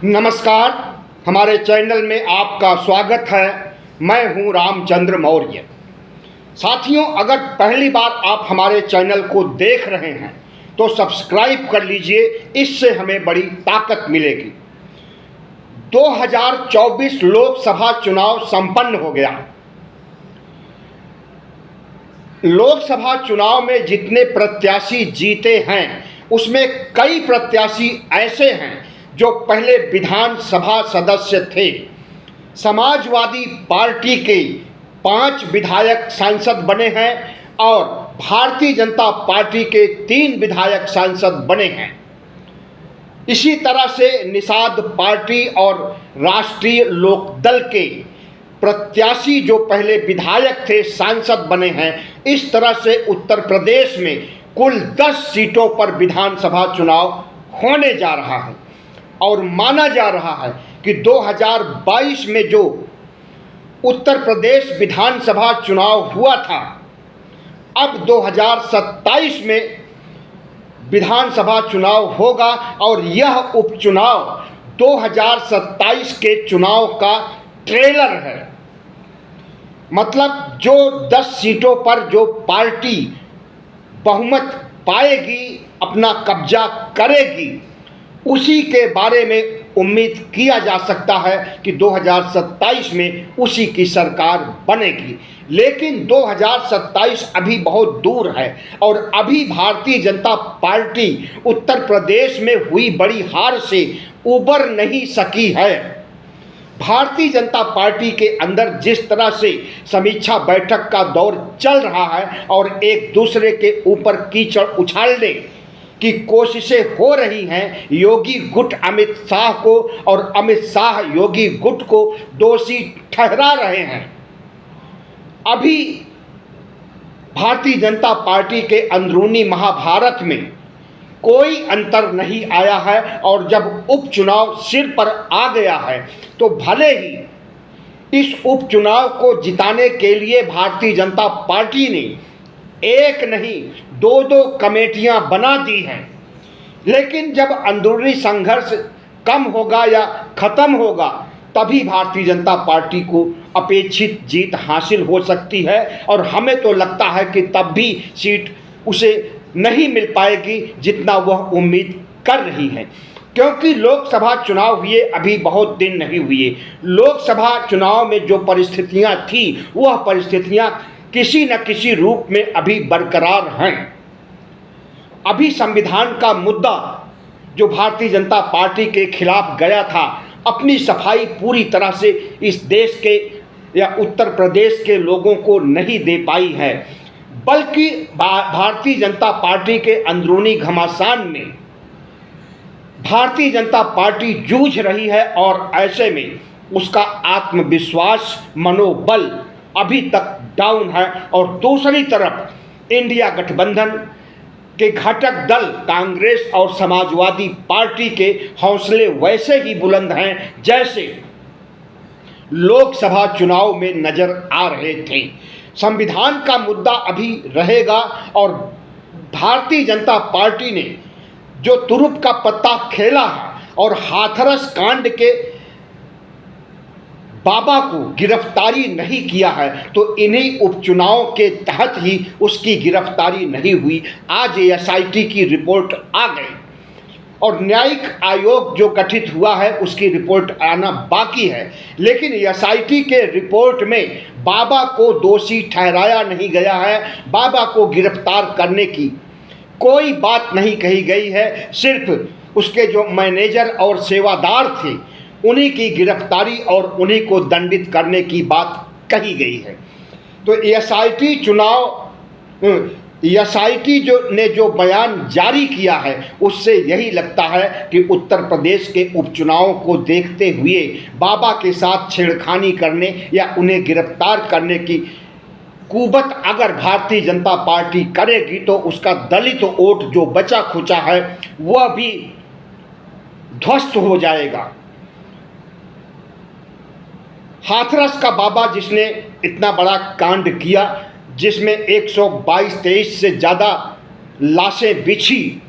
नमस्कार, हमारे चैनल में आपका स्वागत है। मैं हूं रामचंद्र मौर्य। साथियों, अगर पहली बार आप हमारे चैनल को देख रहे हैं तो सब्सक्राइब कर लीजिए, इससे हमें बड़ी ताकत मिलेगी। 2024 लोकसभा चुनाव संपन्न हो गया। लोकसभा चुनाव में जितने प्रत्याशी जीते हैं उसमें कई प्रत्याशी ऐसे हैं जो पहले विधानसभा सदस्य थे। समाजवादी पार्टी के 5 विधायक सांसद बने हैं और भारतीय जनता पार्टी के 3 विधायक सांसद बने हैं। इसी तरह से निषाद पार्टी और राष्ट्रीय लोकदल के प्रत्याशी जो पहले विधायक थे सांसद बने हैं। इस तरह से उत्तर प्रदेश में कुल 10 सीटों पर विधानसभा चुनाव होने जा रहा है और माना जा रहा है कि 2022 में जो उत्तर प्रदेश विधानसभा चुनाव हुआ था, अब 2027 में विधानसभा चुनाव होगा और यह उपचुनाव 2027 के चुनाव का ट्रेलर है। मतलब जो 10 सीटों पर जो पार्टी बहुमत पाएगी, अपना कब्जा करेगी, उसी के बारे में उम्मीद किया जा सकता है कि 2027 में उसी की सरकार बनेगी। लेकिन 2027 अभी बहुत दूर है और अभी भारतीय जनता पार्टी उत्तर प्रदेश में हुई बड़ी हार से उबर नहीं सकी है। भारतीय जनता पार्टी के अंदर जिस तरह से समीक्षा बैठक का दौर चल रहा है और एक दूसरे के ऊपर कीचड़ उछालने की कोशिशें हो रही हैं, योगी गुट अमित शाह को और अमित शाह योगी गुट को दोषी ठहरा रहे हैं। अभी भारतीय जनता पार्टी के अंदरूनी महाभारत में कोई अंतर नहीं आया है और जब उपचुनाव सिर पर आ गया है तो भले ही इस उपचुनाव को जिताने के लिए भारतीय जनता पार्टी ने एक नहीं 2-2 कमेटियां बना दी हैं, लेकिन जब अंदरूनी संघर्ष कम होगा या खत्म होगा तभी भारतीय जनता पार्टी को अपेक्षित जीत हासिल हो सकती है। और हमें तो लगता है कि तब भी सीट उसे नहीं मिल पाएगी जितना वह उम्मीद कर रही है, क्योंकि लोकसभा चुनाव हुए अभी बहुत दिन नहीं हुए। लोकसभा चुनाव में जो परिस्थितियां थी वह परिस्थितियां किसी न किसी रूप में अभी बरकरार हैं। अभी संविधान का मुद्दा जो भारतीय जनता पार्टी के खिलाफ गया था, अपनी सफाई पूरी तरह से इस देश के या उत्तर प्रदेश के लोगों को नहीं दे पाई है, बल्कि भारतीय जनता पार्टी के अंदरूनी घमासान में भारतीय जनता पार्टी जूझ रही है और ऐसे में उसका आत्मविश्वास, मनोबल अभी तक डाउन है। और दूसरी तरफ इंडिया गठबंधन के घटक दल कांग्रेस और समाजवादी पार्टी के हौसले वैसे ही बुलंद हैं जैसे लोकसभा चुनाव में नजर आ रहे थे। संविधान का मुद्दा अभी रहेगा और भारतीय जनता पार्टी ने जो तुरुप का पत्ता खेला है और हाथरस कांड के बाबा को गिरफ्तारी नहीं किया है, तो इन्हीं उपचुनाव के तहत ही उसकी गिरफ्तारी नहीं हुई। आज एसआईटी की रिपोर्ट आ गई और न्यायिक आयोग जो गठित हुआ है उसकी रिपोर्ट आना बाकी है, लेकिन एसआईटी के रिपोर्ट में बाबा को दोषी ठहराया नहीं गया है। बाबा को गिरफ्तार करने की कोई बात नहीं कही गई है, सिर्फ उसके जो मैनेजर और सेवादार थे उन्हीं की गिरफ्तारी और उन्हीं को दंडित करने की बात कही गई है। तो एसआईटी ने जो बयान जारी किया है उससे यही लगता है कि उत्तर प्रदेश के उपचुनावों को देखते हुए बाबा के साथ छेड़खानी करने या उन्हें गिरफ्तार करने की कुबत अगर भारतीय जनता पार्टी करेगी तो उसका दलित वोट जो बचा खुचा है वह भी ध्वस्त हो जाएगा। हाथरस का बाबा जिसने इतना बड़ा कांड किया, जिसमें 122-23 से ज़्यादा लाशें बिछी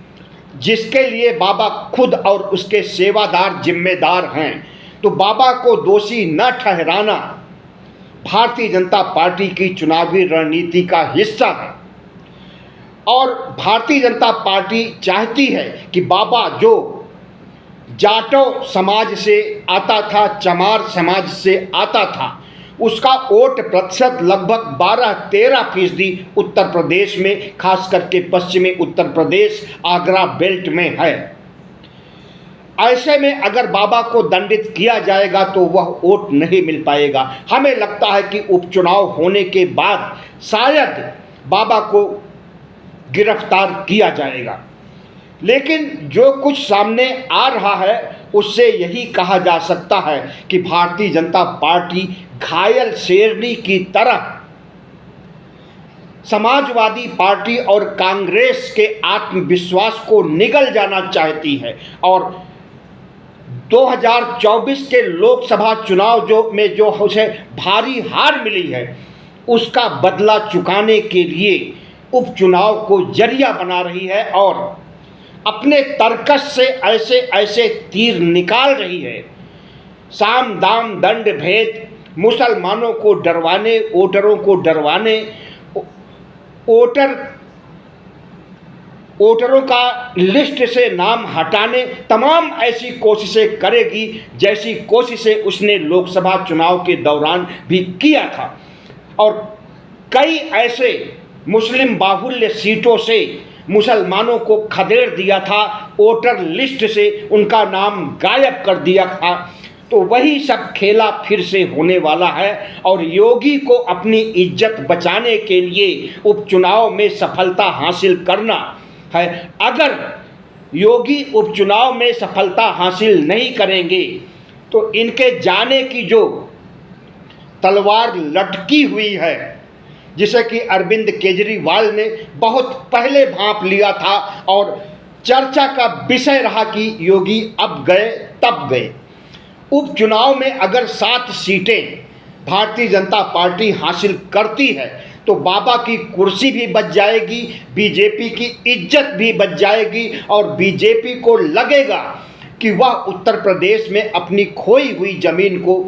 जिसके लिए बाबा खुद और उसके सेवादार जिम्मेदार हैं, तो बाबा को दोषी न ठहराना भारतीय जनता पार्टी की चुनावी रणनीति का हिस्सा है। और भारतीय जनता पार्टी चाहती है कि बाबा जो जाटो समाज से आता था, चमार समाज से आता था, उसका वोट प्रतिशत लगभग 12-13% उत्तर प्रदेश में, खास करके पश्चिमी उत्तर प्रदेश आगरा बेल्ट में है। ऐसे में अगर बाबा को दंडित किया जाएगा तो वह वोट नहीं मिल पाएगा। हमें लगता है कि उपचुनाव होने के बाद शायद बाबा को गिरफ्तार किया जाएगा, लेकिन जो कुछ सामने आ रहा है उससे यही कहा जा सकता है कि भारतीय जनता पार्टी घायल शेरनी की तरह समाजवादी पार्टी और कांग्रेस के आत्मविश्वास को निगल जाना चाहती है और 2024 के लोकसभा चुनाव जो उसे भारी हार मिली है उसका बदला चुकाने के लिए उपचुनाव को जरिया बना रही है और अपने तर्कस से ऐसे ऐसे तीर निकाल रही है। साम दाम दंड भेद, मुसलमानों को डरवाने, वोटरों को डरवाने, वोटरों का लिस्ट से नाम हटाने, तमाम ऐसी कोशिशें करेगी जैसी कोशिशें उसने लोकसभा चुनाव के दौरान भी किया था। और कई ऐसे मुस्लिम बाहुल्य सीटों से मुसलमानों को खदेड़ दिया था, वोटर लिस्ट से उनका नाम गायब कर दिया था। तो वही सब खेला फिर से होने वाला है और योगी को अपनी इज्जत बचाने के लिए उपचुनाव में सफलता हासिल करना है। अगर योगी उपचुनाव में सफलता हासिल नहीं करेंगे तो इनके जाने की जो तलवार लटकी हुई है, जिसे कि अरविंद केजरीवाल ने बहुत पहले भांप लिया था और चर्चा का विषय रहा कि योगी अब गए तब गए। उपचुनाव में अगर 7 सीटें भारतीय जनता पार्टी हासिल करती है तो बाबा की कुर्सी भी बच जाएगी, बीजेपी की इज्जत भी बच जाएगी और बीजेपी को लगेगा कि वह उत्तर प्रदेश में अपनी खोई हुई जमीन को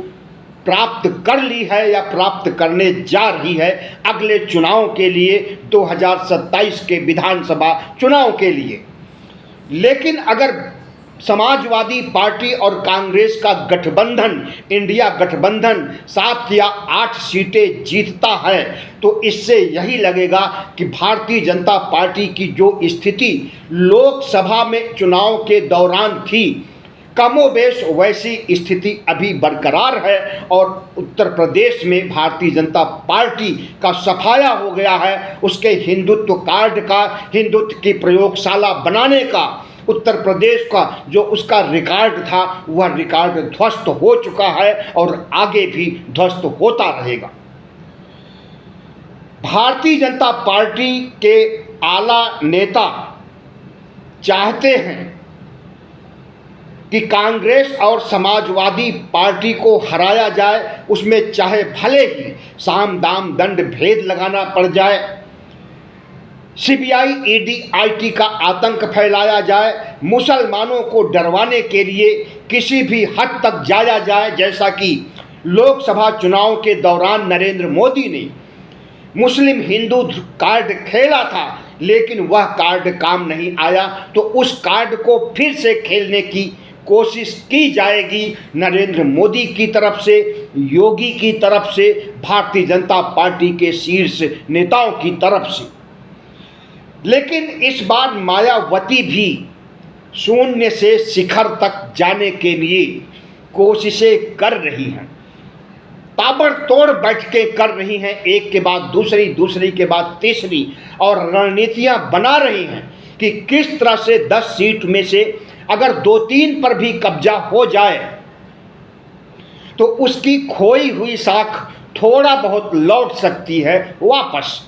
प्राप्त कर ली है या प्राप्त करने जा रही है अगले चुनाव के लिए, 2027 के विधानसभा चुनाव के लिए। लेकिन अगर समाजवादी पार्टी और कांग्रेस का गठबंधन, इंडिया गठबंधन 7 या 8 सीटें जीतता है तो इससे यही लगेगा कि भारतीय जनता पार्टी की जो स्थिति लोकसभा में चुनाव के दौरान थी, कमोबेश वैसी स्थिति अभी बरकरार है और उत्तर प्रदेश में भारतीय जनता पार्टी का सफाया हो गया है। उसके हिंदुत्व कार्ड का, हिंदुत्व की प्रयोगशाला बनाने का, उत्तर प्रदेश का जो उसका रिकॉर्ड था वह रिकॉर्ड ध्वस्त हो चुका है और आगे भी ध्वस्त होता रहेगा। भारतीय जनता पार्टी के आला नेता चाहते हैं कि कांग्रेस और समाजवादी पार्टी को हराया जाए, उसमें चाहे भले ही साम दाम दंड भेद लगाना पड़ जाए, सीबीआई ईडी आईटी का आतंक फैलाया जाए, मुसलमानों को डरवाने के लिए किसी भी हद तक जाया जाए, जैसा कि लोकसभा चुनाव के दौरान नरेंद्र मोदी ने मुस्लिम हिंदू कार्ड खेला था लेकिन वह कार्ड काम नहीं आया, तो उस कार्ड को फिर से खेलने की कोशिश की जाएगी नरेंद्र मोदी की तरफ से, योगी की तरफ से, भारतीय जनता पार्टी के शीर्ष नेताओं की तरफ से। लेकिन इस बार मायावती भी शून्य से शिखर तक जाने के लिए कोशिशें कर रही हैं, ताबड़तोड़ बैठकें कर रही हैं, एक के बाद दूसरी, दूसरी के बाद तीसरी, और रणनीतियां बना रही हैं कि किस तरह से 10 सीट में से अगर 2-3 पर भी कब्जा हो जाए तो उसकी खोई हुई साख थोड़ा बहुत लौट सकती है वापस।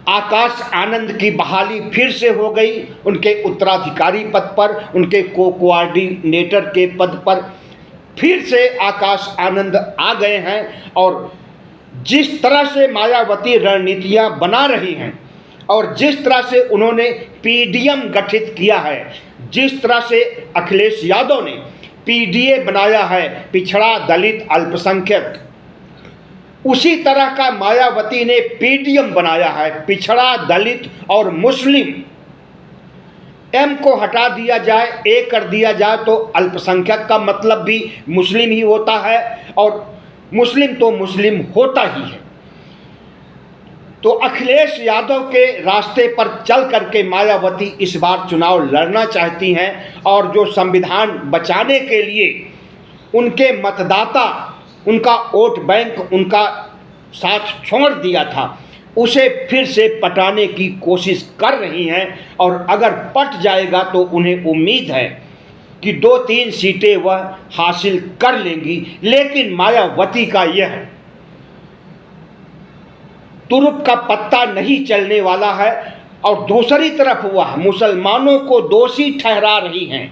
आकाश आनंद की बहाली फिर से हो गई, उनके उत्तराधिकारी पद पर, उनके कोऑर्डिनेटर के पद पर फिर से आकाश आनंद आ गए हैं। और जिस तरह से मायावती रणनीतियां बना रही हैं, और जिस तरह से उन्होंने पीडीएम गठित किया है, जिस तरह से अखिलेश यादव ने पीडीए बनाया है, पिछड़ा दलित अल्पसंख्यक, उसी तरह का मायावती ने पीडीएम बनाया है, पिछड़ा दलित और मुस्लिम। एम को हटा दिया जाए, ए कर दिया जाए तो अल्पसंख्यक का मतलब भी मुस्लिम ही होता है और मुस्लिम तो मुस्लिम होता ही है। तो अखिलेश यादव के रास्ते पर चल करके मायावती इस बार चुनाव लड़ना चाहती हैं और जो संविधान बचाने के लिए उनके मतदाता, उनका वोट बैंक उनका साथ छोड़ दिया था, उसे फिर से पटाने की कोशिश कर रही हैं। और अगर पट जाएगा तो उन्हें उम्मीद है कि 2-3 सीटें वह हासिल कर लेंगी। लेकिन मायावती का यह तुरुप का पत्ता नहीं चलने वाला है। और दूसरी तरफ वह मुसलमानों को दोषी ठहरा रही हैं,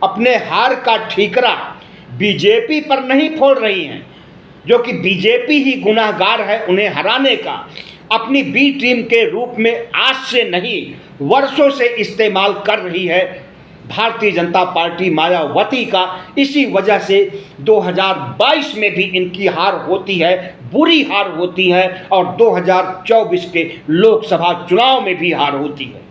अपने हार का ठीकरा बीजेपी पर नहीं फोड़ रही हैं, जो कि बीजेपी ही गुनाहगार है उन्हें हराने का। अपनी बी टीम के रूप में आज से नहीं वर्षों से इस्तेमाल कर रही है भारतीय जनता पार्टी मायावती का। इसी वजह से 2022 में भी इनकी हार होती है, बुरी हार होती है, और 2024 के लोकसभा चुनाव में भी हार होती है।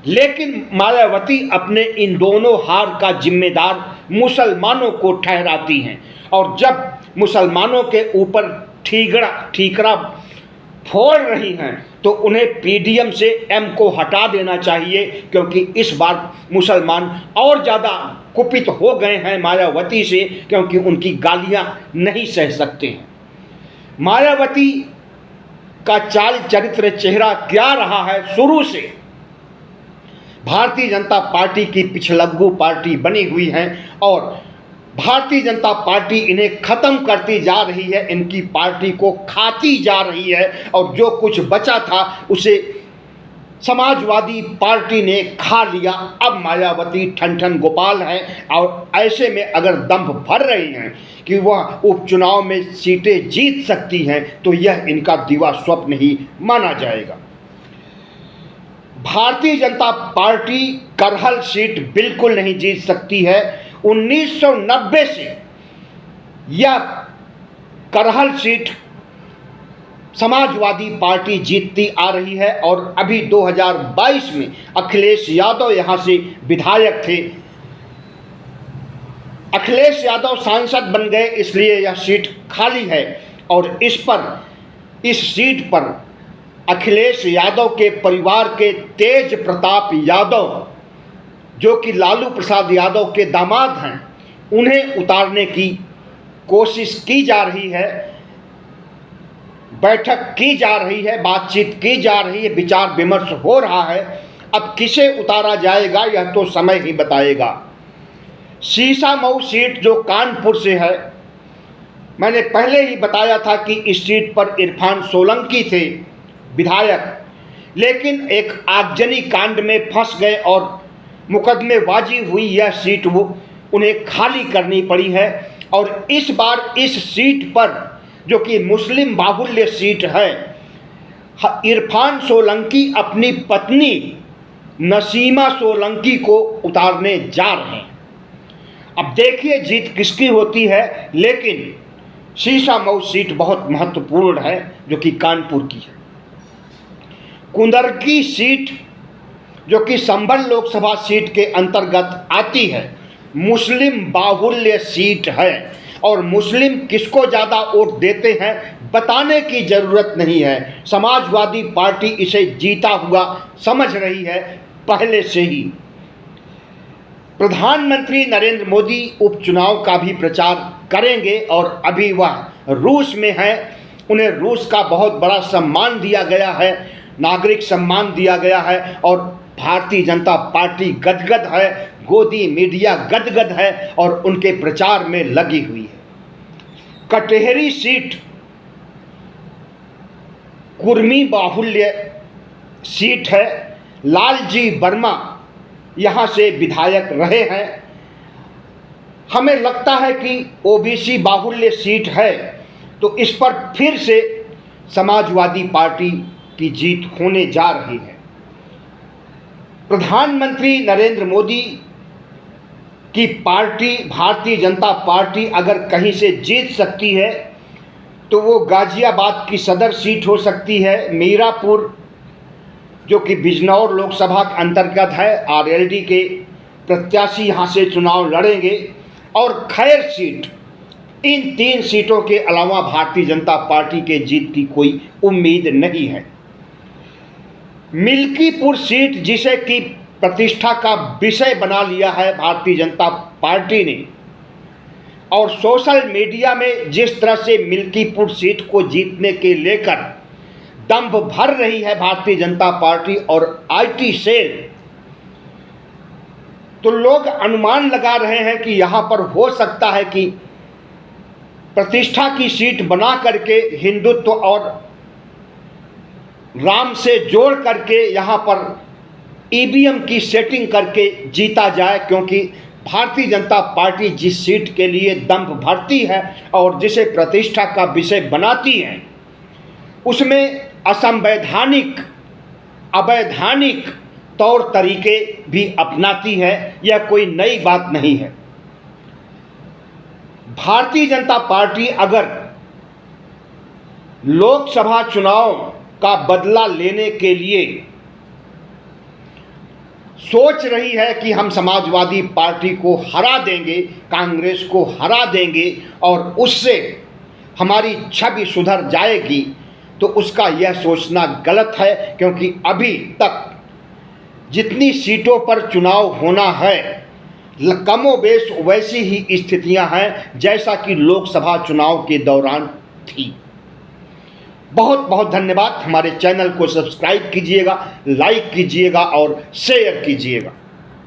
लेकिन मायावती अपने इन दोनों हार का जिम्मेदार मुसलमानों को ठहराती हैं। और जब मुसलमानों के ऊपर ठीकरा फोड़ रही हैं तो उन्हें पीडीएम से एम को हटा देना चाहिए, क्योंकि इस बार मुसलमान और ज़्यादा कुपित हो गए हैं मायावती से, क्योंकि उनकी गालियां नहीं सह सकते हैं। मायावती का चाल चरित्र चेहरा क्या रहा है? शुरू से भारतीय जनता पार्टी की पिछलग्गू पार्टी बनी हुई है और भारतीय जनता पार्टी इन्हें खत्म करती जा रही है, इनकी पार्टी को खाती जा रही है। और जो कुछ बचा था उसे समाजवादी पार्टी ने खा लिया। अब मायावती ठन गोपाल हैं और ऐसे में अगर दंभ भर रही हैं कि वह उपचुनाव में सीटें जीत सकती हैं तो यह इनका दिवा स्वप्न ही माना जाएगा। भारतीय जनता पार्टी करहल सीट बिल्कुल नहीं जीत सकती है। 1990 से यह करहल सीट समाजवादी पार्टी जीतती आ रही है और अभी 2022 में अखिलेश यादव यहां से विधायक थे। अखिलेश यादव सांसद बन गए, इसलिए यह सीट खाली है और इस सीट पर अखिलेश यादव के परिवार के तेज प्रताप यादव, जो कि लालू प्रसाद यादव के दामाद हैं, उन्हें उतारने की कोशिश की जा रही है, बैठक की जा रही है, बातचीत की जा रही है, विचार विमर्श हो रहा है। अब किसे उतारा जाएगा यह तो समय ही बताएगा। शीशामऊ सीट जो कानपुर से है, मैंने पहले ही बताया था कि इस सीट पर इरफान सोलंकी थे विधायक, लेकिन एक आगजनी कांड में फंस गए और मुकदमेबाजी हुई। यह सीट वो उन्हें खाली करनी पड़ी है और इस बार इस सीट पर, जो कि मुस्लिम बाहुल्य सीट है, इरफान सोलंकी अपनी पत्नी नसीमा सोलंकी को उतारने जा रहे हैं। अब देखिए जीत किसकी होती है, लेकिन शीशामऊ सीट बहुत महत्वपूर्ण है जो कि कानपुर की है। कुंदरकी सीट जो कि संभल लोकसभा सीट के अंतर्गत आती है, मुस्लिम बाहुल्य सीट है और मुस्लिम किसको ज़्यादा वोट देते हैं बताने की ज़रूरत नहीं है। समाजवादी पार्टी इसे जीता हुआ समझ रही है पहले से ही। प्रधानमंत्री नरेंद्र मोदी उपचुनाव का भी प्रचार करेंगे और अभी वह रूस में हैं। उन्हें रूस का बहुत बड़ा सम्मान दिया गया है, नागरिक सम्मान दिया गया है और भारतीय जनता पार्टी गदगद है, गोदी मीडिया गदगद है और उनके प्रचार में लगी हुई है। कटेहरी सीट कुर्मी बाहुल्य सीट है। लालजी वर्मा यहाँ से विधायक रहे हैं। हमें लगता है कि ओबीसी बाहुल्य सीट है तो इस पर फिर से समाजवादी पार्टी की जीत होने जा रही है। प्रधानमंत्री नरेंद्र मोदी की पार्टी भारतीय जनता पार्टी अगर कहीं से जीत सकती है तो वो गाजियाबाद की सदर सीट हो सकती है, मीरापुर जो कि बिजनौर लोकसभा के अंतर्गत है, आरएलडी के प्रत्याशी यहाँ से चुनाव लड़ेंगे, और खैर सीट। इन 3 सीटों के अलावा भारतीय जनता पार्टी के जीत की कोई उम्मीद नहीं है। मिल्कीपुर सीट जिसे कि प्रतिष्ठा का विषय बना लिया है भारतीय जनता पार्टी ने, और सोशल मीडिया में जिस तरह से मिल्कीपुर सीट को जीतने के लेकर दंभ भर रही है भारतीय जनता पार्टी और आईटी सेल, तो लोग अनुमान लगा रहे हैं कि यहाँ पर हो सकता है कि प्रतिष्ठा की सीट बना करके हिंदुत्व और राम से जोड़ करके यहाँ पर ईवीएम की सेटिंग करके जीता जाए, क्योंकि भारतीय जनता पार्टी जिस सीट के लिए दंभ भरती है और जिसे प्रतिष्ठा का विषय बनाती है उसमें असंवैधानिक अवैधानिक तौर तरीके भी अपनाती है। यह कोई नई बात नहीं है। भारतीय जनता पार्टी अगर लोकसभा चुनाव का बदला लेने के लिए सोच रही है कि हम समाजवादी पार्टी को हरा देंगे, कांग्रेस को हरा देंगे और उससे हमारी छवि सुधर जाएगी, तो उसका यह सोचना गलत है, क्योंकि अभी तक जितनी सीटों पर चुनाव होना है कमोबेश वैसी ही स्थितियां हैं जैसा कि लोकसभा चुनाव के दौरान थी। बहुत बहुत धन्यवाद। हमारे चैनल को सब्सक्राइब कीजिएगा, लाइक कीजिएगा और शेयर कीजिएगा।